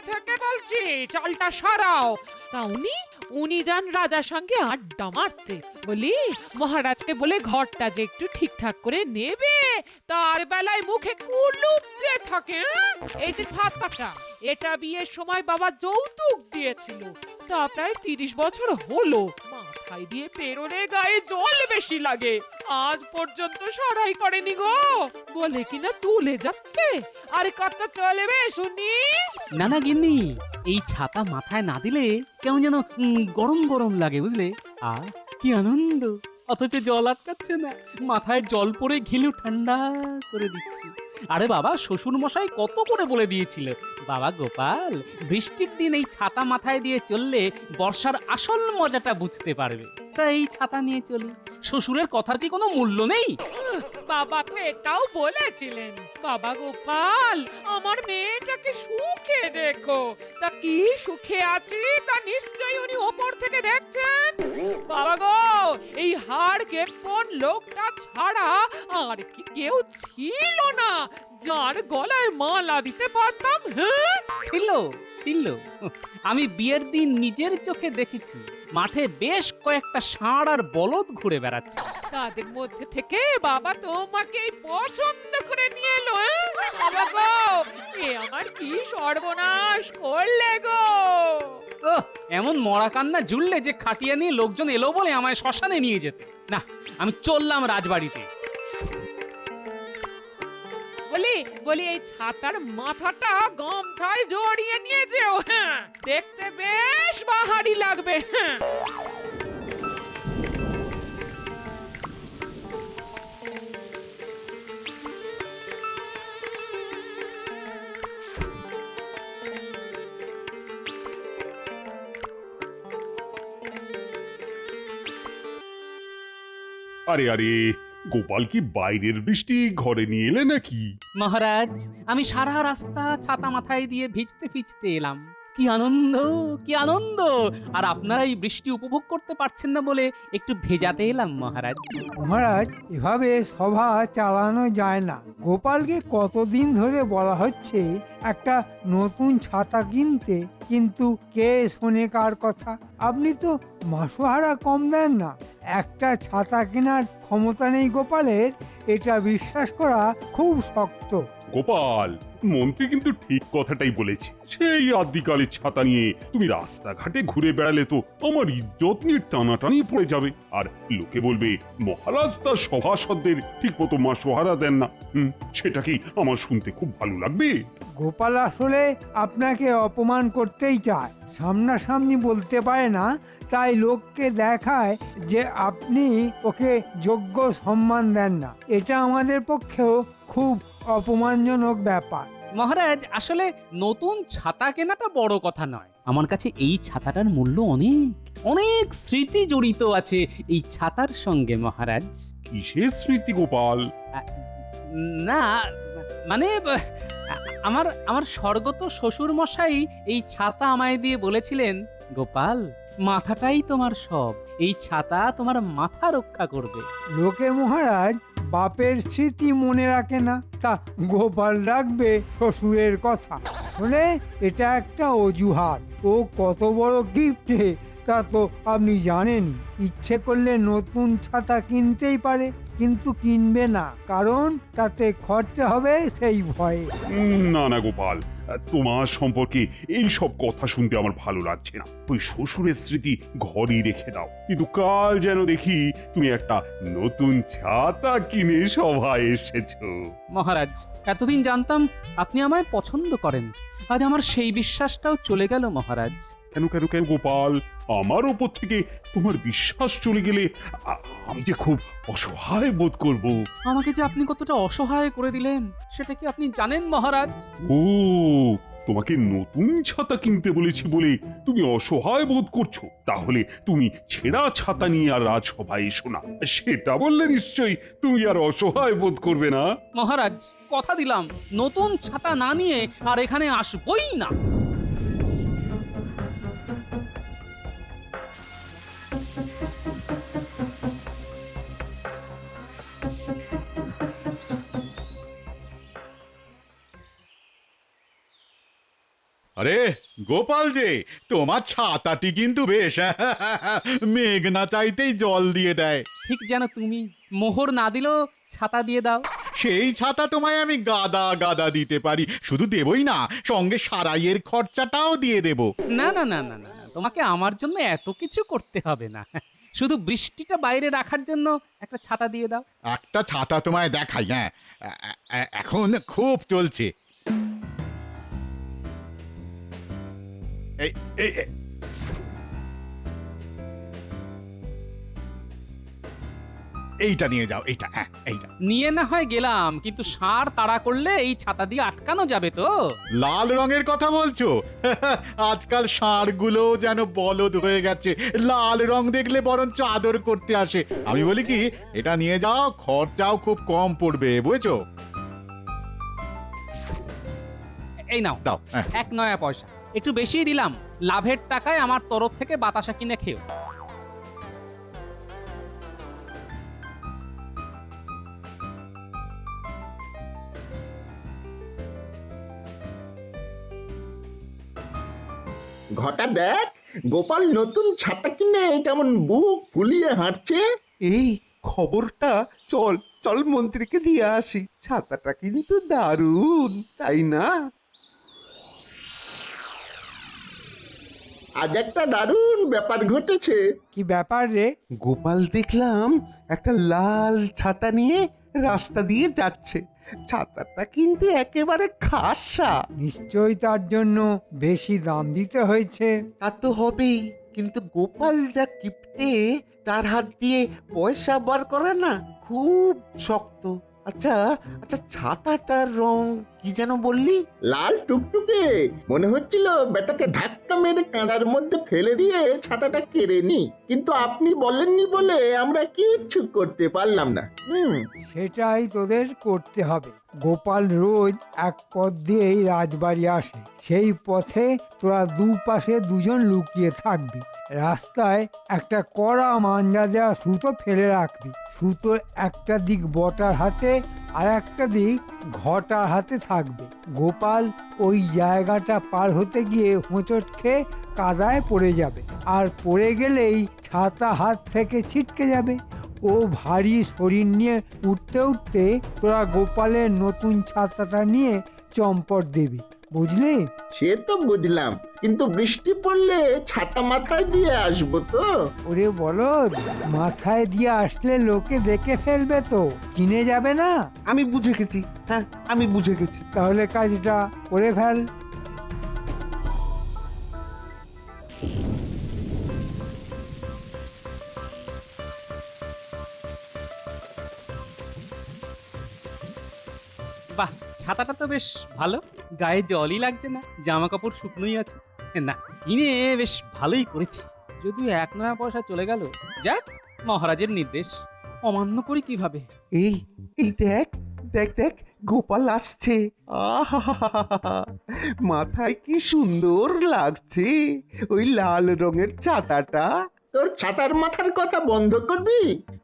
থেকে বলছি চালটা সারাও। তা উনি উনি যান রাজার সঙ্গে আড্ডা মারতে। বলি মহারাজকে বলে ঘরটা যে একটু ঠিকঠাক করে নেবে, তার বেলায় মুখে কুলুপ দিয়ে থাকে। এই যে ছাতাটা, এটা বিয়ের সময় বাবা যৌতুক দিয়েছিল, তা প্রায় 30 বছর হলো। মাথায় দিয়ে পেরোলে গায়ে জল বেশি লাগে, আজ পর্যন্ত সরাই করেনি গো। বলে কিনা তুলে যাচ্ছে, আর কত চলবে শুনি? না না গিন্নি, এই ছাতা মাথায় না দিলে কেমন যেন গরম গরম লাগে বুঝলে। আর কি আনন্দ, অথচ জল আটকাচ্ছে না, মাথায় জল পড়ে ঘিলু ঠান্ডা করে দিচ্ছি। আরে বাবা, শ্বশুর মশাই কত করে বলে দিয়েছিল, বাবা গোপাল, বৃষ্টির দিন এই ছাতা মাথায় দিয়ে চললে বর্ষার আসল মজাটা বুঝতে পারবে। তা এই ছাতা নিয়ে চলি, শ্বশুরের কথার কি কোনো মূল্য নেই? বাবা তো এটাও বলেছিলেন, বাবা গোপাল আমার মেয়েটাকে সুখে দেখো। তা কি সুখে আছি তা নিশ্চয়ই উনি ওপর থেকে দেখছেন। বাবা গো, এই হাড় কেপন লোকটা ছাড়া আর কি কেউ ছিল না যার গলায় মালা দিতে পারতাম? হ্যাঁ, ছিল ছিল, আমি বিয়ের দিন নিজের চোখে দেখেছি, মাঠে বেশ কয়েকটা ষাঁড় আর বলদ ঘুরে বেড়াচ্ছে। তাদের মধ্যে থেকে বাবা তোমাকে পছন্দ করে নিয়ে এলো। বাবা গো, এ আমার কি সর্বনাশ করলে গো। এমন মরা কান্না জুড়লে যে খাটিয়া নিয়ে লোকজন এলো বলে আমায় শ্মশানে নিয়ে যেতে। না, আমি চললাম রাজবাড়িতে। বলি বলি এই ছাতার মাথাটা গামছায় জড়িয়ে নিয়েছে ও। হ্যাঁ, দেখতে বেশ বাহারি লাগবে। হ্যাঁ, আরে আরে, গোপাল কি বাইরের বৃষ্টি ঘরে নিয়ে এলে নাকি? মহারাজ, আমি সারা রাস্তা ছাতা মাথায় দিয়ে ভিজতে ভিজতে এলাম। কি আনন্দ, কি আনন্দ! আর আপনারা এই বৃষ্টি উপভোগ করতে পারছেন না বলে একটু ভেজাতে এলাম মহারাজ। মহারাজ, এভাবে সভা চালানো যায় না। গোপালকে কতদিন ধরে বলা হচ্ছে একটা নতুন ছাতা কিনতে, কিন্তু কে শোনে কার কথা? আপনি তো মাসোহারা কম দেন না। একটা ছাতা কেনার ক্ষমতা নেই গোপালের, এটা বিশ্বাস করা খুব শক্ত। গোপাল, মন্ত্রী কিন্তু ঠিক কথাটাই বলেছে। সেই আদিকালের ছাতা নিয়ে তুমি রাস্তাঘাটে ঘুরে বেড়ালে তো আমার ইজ্জত নিয়ে টানাটানি পড়ে যাবে, আর লোকে বলবে মহারাজ তার সভাসদদের ঠিক মতো মাসোহারা দেন না। সেটা কি আমার শুনতে খুব ভালো লাগবে? গোপাল আসলে আপনাকে অপমান করতেই চায়, সামনাসামনি বলতে পারে না, তাই লোককে দেখায় যে আপনি ওকে যোগ্য সম্মান দেন না। এটা আমাদের পক্ষেও খুব অপমানজনক ব্যাপার। মহারাজ, আসলে নতুন ছাতা কেনাটা বড় কথা নয়। আমার কাছে এই ছাতাটার মূল্য অনেক, অনেক স্মৃতি জড়িত আছে এই ছাতার সঙ্গে মহারাজ। কিসের স্মৃতি গোপাল? না, মানে আমার আমার স্বর্গত শ্বশুর মশাই এই ছাতা আমায় দিয়ে বলেছিলেন, গোপাল, মাথাটাই তোমার সব, এই ছাতা তোমার মাথা রক্ষা করবে। লোকে মহারাজ বাপের স্মৃতি মনে রাখে না, তা গোপাল রাখবে শ্বশুরের কথা? শুনে এটা একটা অজুহাত। ও কত বড় গিফটে তা তো আপনি জানেন। ইচ্ছে করলে নতুন ছাতা কিনতেই পারে, কিন্তু কিনবে না, কারণ তাতে খরচা হবে সেই ভয়ে। না না গোপাল, তোমার সম্পর্কে এই সব কথা শুনতে আমার ভালো লাগছে না। ওই শ্বশুরের স্মৃতি ঘরেই রেখে দাও। কিন্তু কাল যেন দেখি তুমি একটা নতুন ছাতা কিনে সভায় এসেছো। মহারাজ, এতদিন জানতাম আপনি আমায় পছন্দ করেন, আজ আমার সেই বিশ্বাসটাও চলে গেল মহারাজ। কেন কেন কেন গোপাল, আমার ওপর থেকে তোমার বিশ্বাস চলে গেলে আমি যে খুব অসহায় বোধ করব। আমাকে যে আপনি কতটা অসহায় করে দিলেন সেটা কি আপনি জানেন মহারাজ? ও, তোমাকে নতুন ছাতা কিনতে বলেছি বলে তুমি অসহায় বোধ করছো? তাহলে তুমি ছেঁড়া ছাতা নিয়ে আর রাজসভায় এসো না, সেটা বললে নিশ্চয়ই তুমি আর অসহায় বোধ করবে না। মহারাজ, কথা দিলাম নতুন ছাতা না নিয়ে আর এখানে আসবই না। আরে গোপাল যে, তোমার ছাতাটি কিন্তু বেশ মেঘ না চাইতেই জল দিয়ে দেয়। ঠিক যেন তুমি মোহর না দিলেও ছাতা দিয়ে দাও। সেই ছাতা তোমায় আমি গাদা গাদা দিতে পারি, শুধু দেবই না, সঙ্গে সারাইয়ের খরচাটাও দিয়ে দেব। না না না না না না, তোমাকে আমার জন্য এত কিছু করতে হবে না। শুধু বৃষ্টিটা বাইরে রাখার জন্য একটা ছাতা দিয়ে দাও। একটা ছাতা তোমায় দেখাই, হ্যাঁ, এখন খুব চলছে। এই এই এই- এইটা নিয়ে যাও, এইটা, হ্যাঁ এইটা। নিয়ে না হয় গেলাম, কিন্তু ষাঁড় তাড়া করলে এই ছাতা দিয়ে আটকানো যাবে তো? লাল রঙের কথা বলছো? আজকাল ষাঁড়গুলো যেন বলদ হয়ে গেছে, লাল রং দেখলে বরঞ্চ আদর করতে আসে। আমি বলি কি, এটা নিয়ে যাও, খরচাও খুব কম পড়বে, বুঝেছো? এই নাও, দাও, হ্যাঁ। 1 নয়া পয়সা, একটু বেশিই দিলাম। লাভের টাকায় আমার তরফ থেকে বাতাসা কিনে খেও। ঘটা দেখ, গোপাল নতুন ছাতা কিনে কেমন বুক ফুলিয়ে হাঁটছে। এই খবরটা চল চল মন্ত্রীকে দিয়ে আসি, ছাতাটা কিন্তু দারুণ, তাই না? আজ একটা দারুণ ব্যাপার ঘটেছে। কি ব্যাপার রে? গোপাল দেখলাম একটা লাল ছাতা নিয়ে রাস্তা দিয়ে যাচ্ছে। ছাতাটা কিন্তু একেবারে খাসা। নিশ্চয়ই তার জন্য বেশি দাম দিতে হয়েছে। তা তো হবেই, কিন্তু গোপাল যা কিপটে, তার হাত দিয়ে পয়সা বার করে না খুব শক্ত। আচ্ছা আচ্ছা, ছাতাটার রং কি যেন বললি? লাল টুকটুকে, মনে হচ্ছিল বেটাকে ধাক্কা মেরে কাঁদার মধ্যে ফেলে দিয়ে ছাতাটা কেড়ে নি, কিন্তু আপনি বলেননি বলে আমরা কিচ্ছু করতে পারলাম না। সেটাই তোদের করতে হবে। গোপাল রোজ এক পথ দিয়েই রাজবাড়ি আসে, সেই পথে তোরা দুপাশে দুজন লুকিয়ে থাকবি। রাস্তায় একটা কড়া মাঞ্জা দেওয়া সুতো ফেলে রাখবি। সুতোর একটা দিক বটার হাতে আর একটা দিক ঘটার হাতে থাকবে। গোপাল ওই জায়গাটা পার হতে গিয়ে হোঁচট খেয়ে কাদায় পড়ে যাবে, আর পড়ে গেলেই ছাতা হাত থেকে ছিটকে যাবে। ও ভারী শরীর নিয়ে উঠতে উঠতে তোরা গোপালের নতুন ছাতাটা নিয়ে চম্পট দিবি, বুঝলি? সে তো বুঝলাম, কিন্তু বৃষ্টি পড়লে ছাতা মাথায় দিয়ে আসবো তো? ওরে বলদ, মাথায় দিয়ে আসলে লোকে দেখে ফেলবে তো, চিনে যাবে না। আমি বুঝে গেছি, হ্যাঁ আমি বুঝে গেছি। তাহলে কাজটা করে ফেল। বাহ, ছাতাটা তো বেশ ভালো, গায়ে জলই লাগছে না, জামা কাপড় শুকনোই আছে। না, কিনে বেশ ভালোই করেছি। যদিও 1 নয়া পয়সা চলে গেল, যাক, মহারাজের নির্দেশ অমান্য করি কিভাবে? এই এই দেখ দেখ দেখ, গোপাল আসছে। আহা, মাথায় কি সুন্দর লাগছে ওই লাল রঙের ছাতাটা। তোর ছাতার মাথার কথা বন্ধ করবি?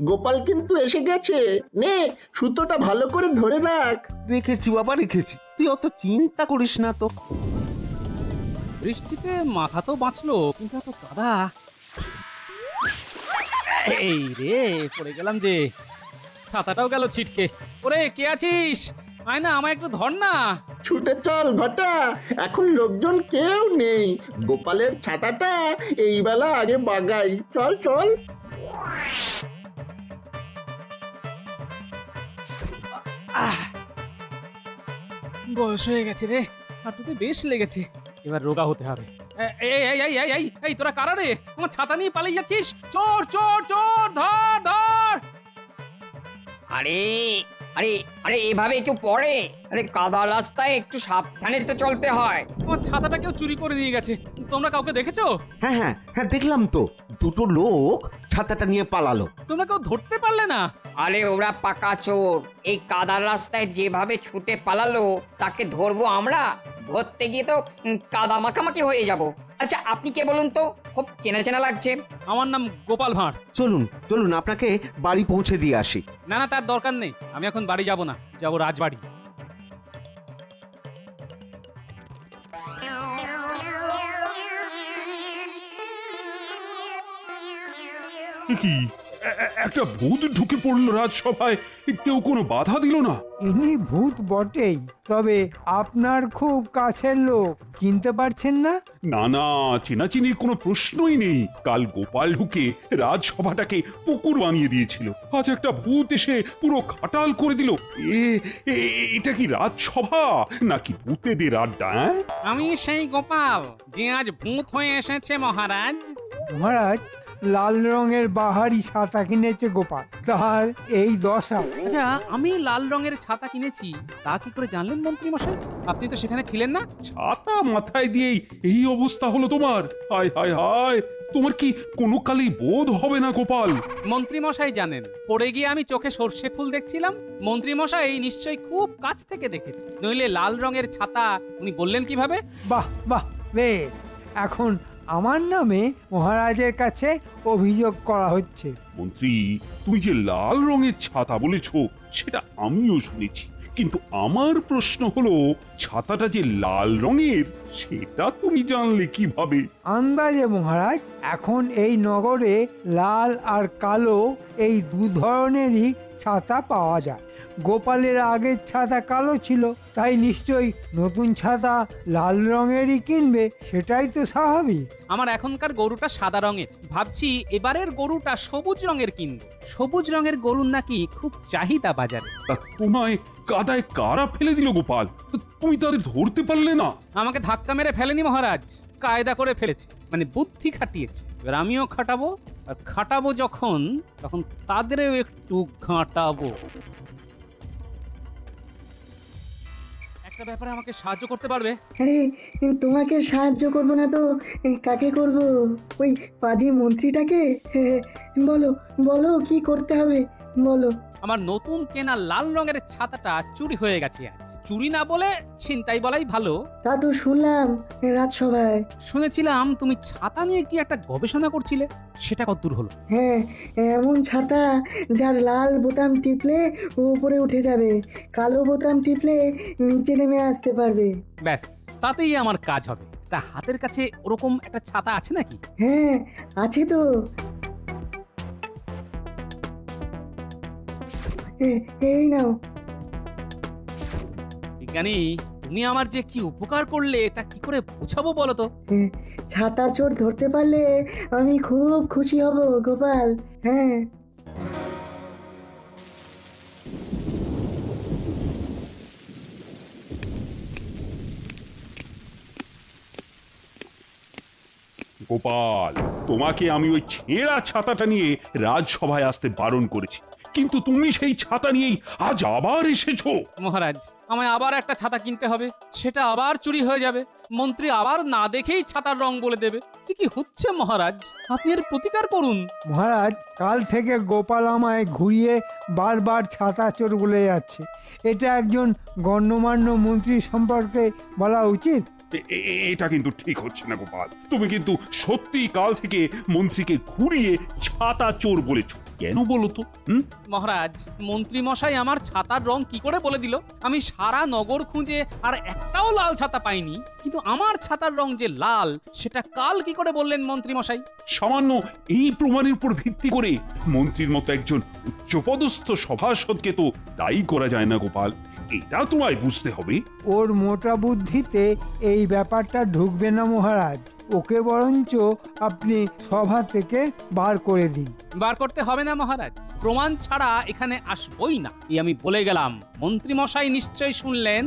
গোপাল কিন্তু এসে গেছে, নে সুতোটা ভালো করে ধরে রাখ। রেখেছি বাবা, রেখেছি, তুই অত চিন্তা করিস না তো। বৃষ্টিতে মাথা তো বাঁচলো, কিন্তু এত কাদা। এই রে, পড়ে গেলাম যে, ছাতাটাও গেল ছিটকে। ওরে, কে আছিস? আয় না, আমায় একটু ধর না। ছুটে চল ঘটা, এখন লোকজন কেউ নেই। গোপালের ছাতাটা এই বেলা আগে বাগাই, চল চল। বয়স হয়ে গেছে রে, হাঁটুতে বেশ লেগেছে, এবার রোগা হতে হবে। এই এই এই এই এই এই, তোরা কারা রে? আমার ছাতা নিয়ে পালিয়ে যাচ্ছিস? চোর চোর চোর, ধর ধর! আরে আরে আরে এভাবে কেউ পড়ে? আরে কাদা রাস্তায় একটু সাবধানে তো চলতে হয়। আমার ছাতাটা কেউ চুরি করে নিয়ে গেছে, তোমরা কাউকে দেখেছো? হ্যাঁ হ্যাঁ হ্যাঁ, দেখলাম তো, দুটো লোক ছাতাটা নিয়ে পালালো। তোমরা কেউ ধরতে পারলে না? আরে ওরা পাকা চোর, এই কাদা রাস্তায় যেভাবে ছুটে পালালো তাকে ধরবো আমরা? ধরতে গিয়ে তো কাদা মাখামাখি হয়ে যাব। আচ্ছা আপনি কে বলুন তো, খুব চেনা চেনা লাগছে। আমার নাম গোপাল ভাঁড়। চলুন চলুন, আপনাকে বাড়ি পৌঁছে দিয়ে আসি। না না, তার দরকার নেই, আমি এখন বাড়ি যাব না, যাব রাজবাড়ি। কি একটা ভূত ঢুকে পড়লো রাজসভায়, কেউ কোনো বাধা দিল না? ইনি ভূত বটেই, তবে আপনার খুব কাছের লোক, চিনতে পারছেন না? না না, চেনাচিনির কোনো প্রশ্নই নেই। কাল গোপাল ঢুকে রাজসভাটাকে পুকুর বানিয়ে দিয়েছিল, আজ একটা ভূত এসে পুরো খাটাল করে দিল। এটা কি রাজসভা নাকি ভূতেদের আড্ডা? আমি সেই গোপাল যে আজ ভূত হয়ে এসেছে মহারাজ। মহারাজ, লাল রঙের বাহারি ছাতা কিনেছে গোপাল, তার এই দশা। আচ্ছা, আমি লাল রঙের ছাতা কিনেছি তা কি করে জানলেন মন্ত্রী মশাই? আপনি তো সেখানে ছিলেন না। ছাতা মাথায় দিয়েই এই অবস্থা হলো তোমার? হায় হায় হায়, তোমার কি কোনো কালেই বোধ হবে না গোপাল? মন্ত্রী মশাই জানেন, পড়ে গিয়ে আমি চোখে সর্ষে ফুল দেখছিলাম। মন্ত্রী মশাই নিশ্চয়ই খুব কাছ থেকে দেখেছে, নইলে লাল রঙের ছাতা উনি বললেন কিভাবে? বাহ বাহ, বেশ। এখন আমার নামে মহারাজের কাছে অভিযোগ করা হচ্ছে। মন্ত্রী, তুমি যে লাল রঙের ছাতা বলেছ সেটা আমিও শুনেছি, কিন্তু আমার প্রশ্ন হলো ছাতাটা যে লাল রঙের সেটা তুমি জানলে কিভাবে? আন্দাজে মহারাজ, এখন এই নগরে লাল আর কালো এই দু ধরনেরই ছাতা পাওয়া যায়। গোপালের আগের ছাতা কালো ছিল, তাই নিশ্চয়ই নতুন ছাতা লাল রঙেরই কিনবে, সেটাই তো স্বাভাবিক। আমার এখনকার গরুটা সাদা রঙের, ভাবছি এবারের গরুটা সবুজ রঙের কিনবো। সবুজ রঙের গরুর নাকি খুব চাহিদা বাজারে। তা তোমায় কাদায় কারা ফেলে দিল গোপাল? তা তুমি তাদের ধরতে পারলে না? আমাকে ধাক্কা মেরে ফেলেনি মহারাজ, কায়দা করে ফেলেছে, মানে বুদ্ধি খাটিয়েছে। এবার আমিও খাটাবো, আর খাটাবো যখন তখন তাদেরও একটু ঘাঁটাবো। একটা ব্যাপারে আমাকে সাহায্য করতে পারবে? আরে তোমাকে সাহায্য করব না তো কাকে করব? ওই পাজি মন্ত্রীটাকে। বলো বলো কি করতে হবে বলো। আমার নতুন কেনা লাল রঙের ছাতাটা চুরি হয়ে গেছে আজ। চুরি না বলে ছিনতাই বলাই ভালো। তা তো শুনলাম রাজসভায়। শুনেছিলাম তুমি ছাতা নিয়ে কি একটা গবেষণা করছিলে, সেটা কতদূর হলো? হ্যাঁ, এমন ছাতা যার লাল বোতাম টিপলে উপরে উঠে যাবে, কালো বোতাম টিপলে নিচে নেমে আসতে পারবে। ব্যাস, তাতেই আমার কাজ হবে। তা হাতের কাছে ওরকম একটা ছাতা আছে নাকি? হ্যাঁ আছে তো। এই নাও। বিজ্ঞানী, তুমি আমার যে কি উপকার করলে তা কি করে বোঝাবো বলো তো? ছাতা চোর ধরতে পারলে আমি খুব খুশি হব গোপাল। হ্যাঁ, গোপাল, তোমাকে আমি ওই ছেঁড়া ছাতাটা নিয়ে রাজসভায় আসতে বারণ করেছি, কিন্তু তুমি সেই ছাতা নিয়েই আজ আবার এসেছো। মহারাজ, আমায় আবার একটা ছাতা কিনতে হবে, সেটা আবার চুরি হয়ে যাবে। মন্ত্রী আবার না দেখেই ছাতার রং বলে দেবে। কি হচ্ছে মহারাজ, আপনি এর প্রতিকার করুন। মহারাজ, কাল থেকে গোপাল আমায় ঘুরিয়ে বারবার ছাতা চোর বলে যাচ্ছে। এটা একজন গণ্যমান্য মন্ত্রী সম্পর্কে বলা উচিত? এটা কিন্তু ঠিক হচ্ছে না গোপাল। তুমি কিন্তু সত্যি কাল থেকে মন্ত্রীকে ঘুরিয়ে ছাতা চোর বলেছো, কেন বলো তো? মহারাজ, মন্ত্রী মশাই আমার ছাতার রং কি করে বলে দিল? আমি সারা নগর খুঁজে আর একটাও লাল ছাতা পাইনি, কিন্তু আমার ছাতার রং যে লাল সেটা কাল কি করে বললেন মন্ত্রী মশাই? সামান্য এই প্রমাণের উপর ভিত্তি করে মন্ত্রীর মতো একজন উচ্চপদস্থ সভাসদকে তো দায়ী করা যায় না গোপাল, এটা তোমায় বুঝতে হবে। ওর মোটা বুদ্ধিতে এই ব্যাপারটা ঢুকবে না মহারাজ। ওকে বরঞ্চ আপনি সভা থেকে বার করে দিন। বার করতে হবে না মহারাজ, প্রমাণ ছাড়া এখানে আসবই না, এই আমি বলে গেলাম। মন্ত্রী মশাই নিশ্চয়ই শুনলেন।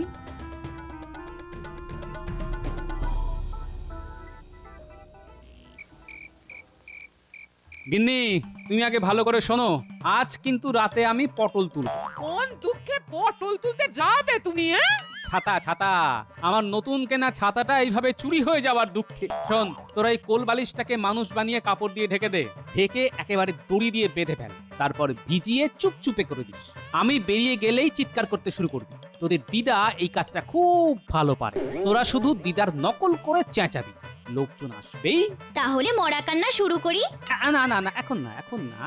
গিন্নি, তুমি আগে ভালো করে শোনো, আজ কিন্তু রাতে আমি পটল তুলব। কোন দুঃখে পটল তুলতে যাবে তুমি? ছাতা ছাতা, আমার নতুন কেনা ছাতাটা এইভাবে চুরি হয়ে যাওয়ার দুঃখে। শোন, তোরা এই কোল বালিশটাকে মানুষ বানিয়ে কাপড় দিয়ে ঢেকে দে, ঢেকে একেবারে দড়ি দিয়ে বেঁধে ফেল, তারপর ভিজিয়ে চুপচুপে করে দিস। আমি বেরিয়ে গেলেই চিৎকার করতে শুরু করবি। তোদের দিদা এই কাজটা খুব ভালো পারে, তোরা শুধু দিদার নকল করে চেঁচাবি, লোকজন আসবেই। তাহলে মরা কান্না শুরু করি? না না না, এখন না, এখন না,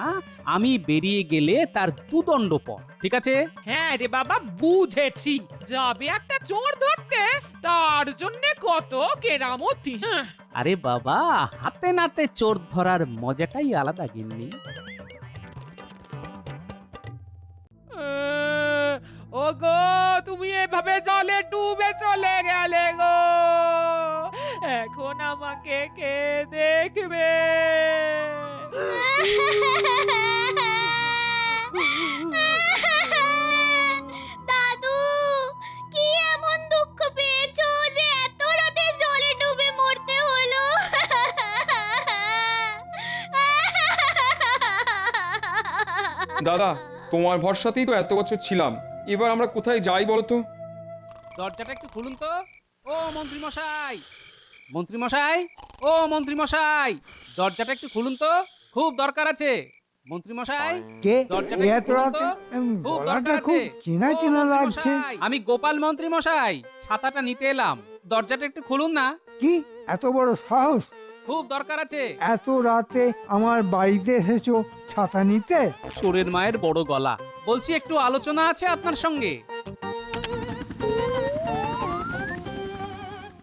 আমি বেরিয়ে গেলে তার দুদণ্ড পর, ঠিক আছে? হ্যাঁ রে বাবা, বুঝেছি। যাবে একটা চোর ধরতে, তার জন্য কত কেরামতি। আরে বাবা, হাতে নাতে চোর ধরার মজাটাই আলাদা গিন্নি। ওগো তুমি এভাবে জলে ডুবে চলে গেলে গো, এখন আমাকে কে দেখবে? দাদু, কি এমন দুঃখ পেয়েছো যে এত রাতে জলে ডুবে মরতে হলো? দাদা, তোমার ভরসাতেই তো এত বছর ছিলাম, এবার আমরা কোথায় যাই বলো তো? দরজাটা একটু খুলুন তো। ও মন্ত্রী মশাই, মন্ত্রী মশাই, ও মন্ত্রী মশাই, দরজাটা একটু খুলুন তো, খুব দরকার আছে। মন্ত্রী মশাই, কে দরজাটা এত একটু খুলুন রাতে? তো। খুব গলাটা দরকার খুব আছে। চেনা ও চেনা মন্ত্রী লাগছে। মশাই, আমি গোপাল মন্ত্রী মশাই, ছাতাটা নিতে এলাম, দরজাটা একটু খুলুন না, কি এত বড় সাহস? খুব দরকার আছে। এত রাতে আমার বাড়িতে এসেছো ছাতা নিতে? চোরের মায়ের বড় গলা, বলছি একটু আলোচনা আছে আপনার সঙ্গে।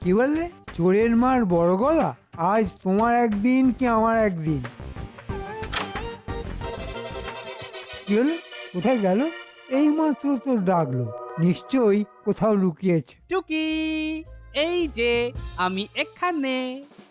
কি বললে? চোরের মার বড় গলা? আজ তোমার একদিন কি আমার একদিন? কি হলো? কোথায় গেল? এই মাত্র তো ডাকলো, নিশ্চয়ই কোথাও লুকিয়েছে। টুকি, এই যে আমি এখানে,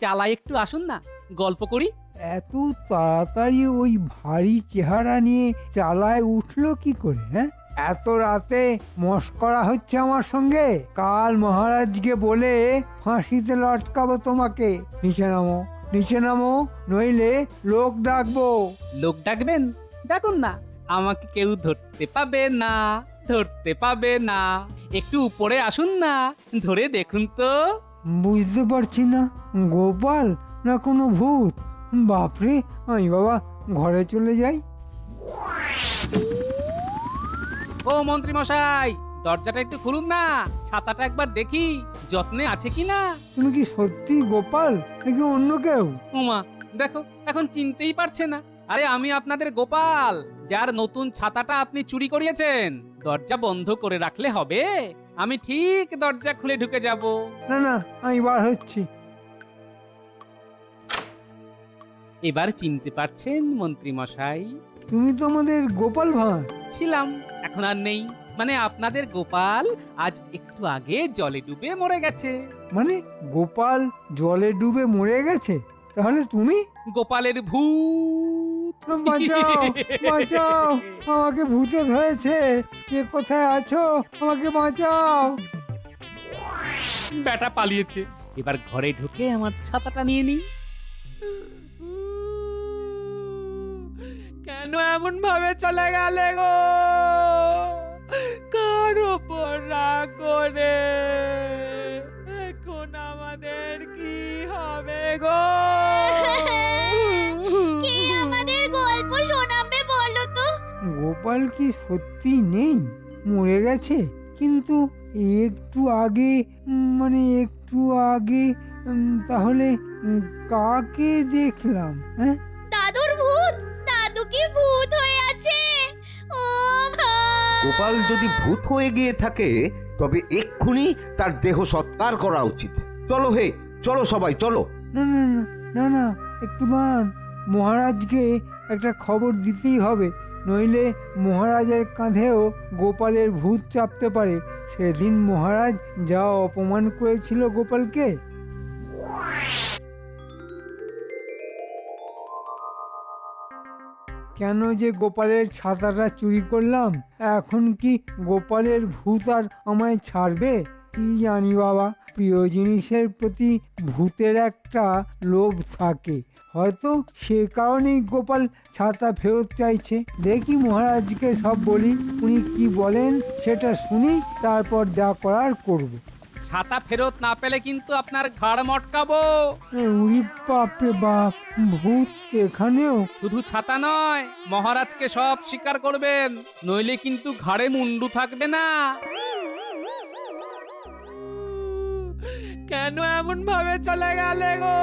চালাই একটু আসুন না, গল্প করি। এত তাড়াতাড়ি ওই ভারী চেহারা নিয়ে চালায় উঠলো কি করে? হ্যাঁ, এত রাতে মস্করা হচ্ছে আমার সঙ্গে? কাল মহারাজকে বলে ফাঁসিতে লটকাবো তোমাকে। নিচে নামো, নিচে নামো, নইলে লোক ডাকবো। লোক ডাকবেন? ডাকুন না, আমাকে কেউ ধরতে পাবে না, ধরতে পাবে না। একটু উপরে আসুন না, ধরে দেখুন তো। বুঝতে পারছি না, গোপাল না কোনো ভূত? বাপরে, আমি বাবা ঘরে চলে যাই। ও মন্ত্রী মশাই, দরজাটা একটু খুলুন না, ছাতাটা একবার দেখি যত্নে আছে কিনা। তুমি কি সত্যি গোপাল নাকি অন্য কেউ? উমা, দেখো এখন চিনতেই পারছে না। আরে আমি আপনাদের গোপাল, যার নতুন ছাতাটা আপনি চুরি করিয়েছেন। দরজা বন্ধ করে রাখলে হবে? আমি ঠিক দরজা খুলে ঢুকে যাব। না না, আমি বার হচ্ছি। এবার চিনতে পারছেন মন্ত্রী মশাই? তুমি তো আমাদের গোপাল ভাঁড়। ছিলাম, এখন আর নেই। মানে আপনাদের গোপাল আজ একটু আগে জলে ডুবে মরে গেছে। মানে গোপাল জলে ডুবে মরে গেছে? তাহলে তুমি? গোপালের ভূত। বাঁচাও, বাঁচাও, আমাকে ভূতে ধরেছে। কে কোথায় আছো? আমাকে বাঁচাও। বেটা পালিয়েছে, এবার ঘরে ঢুকে আমার ছাতাটা নিয়ে নিই। কেন এমন ভাবে চলে গেলে গো? কার ওপর রাগ করে? এখন আমাদের কি হবে গো? কে আমাদের গল্প শোনাবে বলো তো? গোপাল কি সত্যি নেই, মরে গেছে? কিন্তু একটু আগে, মানে একটু আগে, তাহলে কাকে দেখলাম? হ্যাঁ, দাদুর ভূত? দাদু কি ভূত হয়ে আছে? ও ভাই! গোপাল যদি ভূত হয়ে গিয়ে থাকে তবে এক্ষুনি তার দেহ সৎকার করা উচিত। চলো হে, চলো সবাই চলো। না না না না না, একটু দাঁড়ান। মহারাজকে একটা খবর দিতেই হবে, নইলে মহারাজের কাঁধেও গোপালের ভূত চাপতে পারে। সেদিন মহারাজ যা অপমান করেছিল গোপালকে। কেন যে গোপালের ছাতাটা চুরি করলাম? এখন কি গোপালের ভূত আর আমায় ছাড়বে? কি জানি বাবা, প্রিয় জিনিসের প্রতি ভূতের একটা লোভ থাকে, হয়তো সে কারণেই গোপাল ছাতা ফেরত চাইছে। দেখি মহারাজকে সব বলি, উনি কি বলেন সেটা শুনি, তারপর যা করার করব। ছাতা ফেরত না পেলে কিন্তু আপনার ঘাড় মটকাবো। উরি বাপরে বাপ, ভূত এখানেও? শুধু ছাতা নয়, মহারাজকে সব স্বীকার করবেন, নইলে কিন্তু ঘাড়ে মুন্ডু থাকবে না। কেন এমন ভাবে চলে গেলে গো?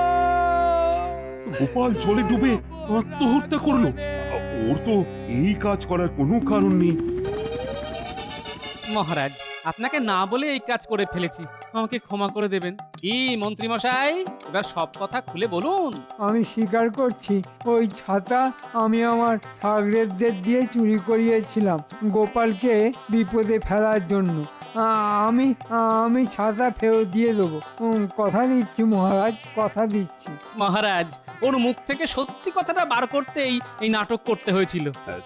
গোপাল জলে ডুবে আত্মহত্যা করলো? ওর তো এই কাজ করার কোনো কারণ নেই। মহারাজ, আপনাকে না বলে এই কাজ করে ফেলেছি, আমাকে ক্ষমা করে দেবেন। কি মন্ত্রী মশাই, এবার সব কথা খুলে বলুন। আমি স্বীকার করছি, ওই ছাতা আমি আমার সাগরেদদের দিয়ে চুরি করিয়েছিলাম গোপালকে বিপদে ফেলার জন্য। আমি আমি ছাতা ফেরত দিয়ে দেবো। কথা দিচ্ছি মহারাজ, কথা দিচ্ছি। মহারাজ, ওর মুখ থেকে সত্যি কথাটা বার করতেই এই নাটক করতে হয়েছিল।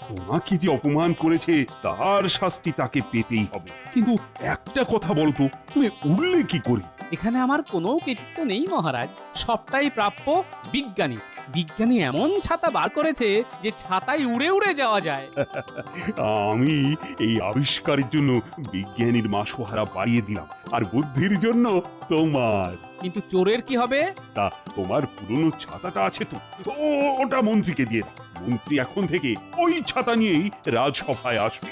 তোমাকে যে অপমান করেছে তার শাস্তি তাকে পেতেই হবে, কিন্তু একটা কথা বলতো, তুমি উঠলে কি করে? এখানে আমার কোনো কৃতিত্ব নেই মহারাজ, সবটাই প্রাপ্য বিজ্ঞানী। বিজ্ঞানী এমন ছাতা বার করেছে যে ছাতায় উড়ে উড়ে যাওয়া যায়। আমি এই আবিষ্কারের জন্য বিজ্ঞানীর মাসোহারা বাড়িয়ে দিলাম, আর বুদ্ধির জন্য তোমার। কিন্তু চোরের কি হবে? তা তোমার পুরনো ছাতাটা আছে তো, ওটা মন্ত্রীকে দিয়ে দাও। মন্ত্রী এখন থেকে ওই ছাতা নিয়েই রাজসভায় আসবে।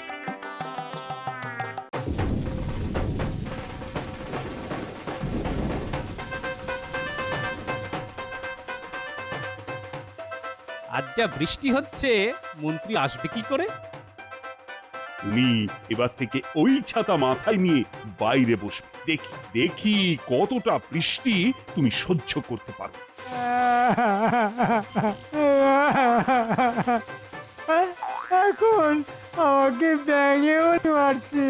আজ যা বৃষ্টি হচ্ছে, মন্ত্রী আসবে কি করে? তুমি এবার থেকে ওই ছাতা মাথায় নিয়ে বাইরে বসবে। দেখি দেখি কতটা বৃষ্টি তুমি সহ্য করতে পারো। এখন আমাকে ব্যাঙেও মারছে।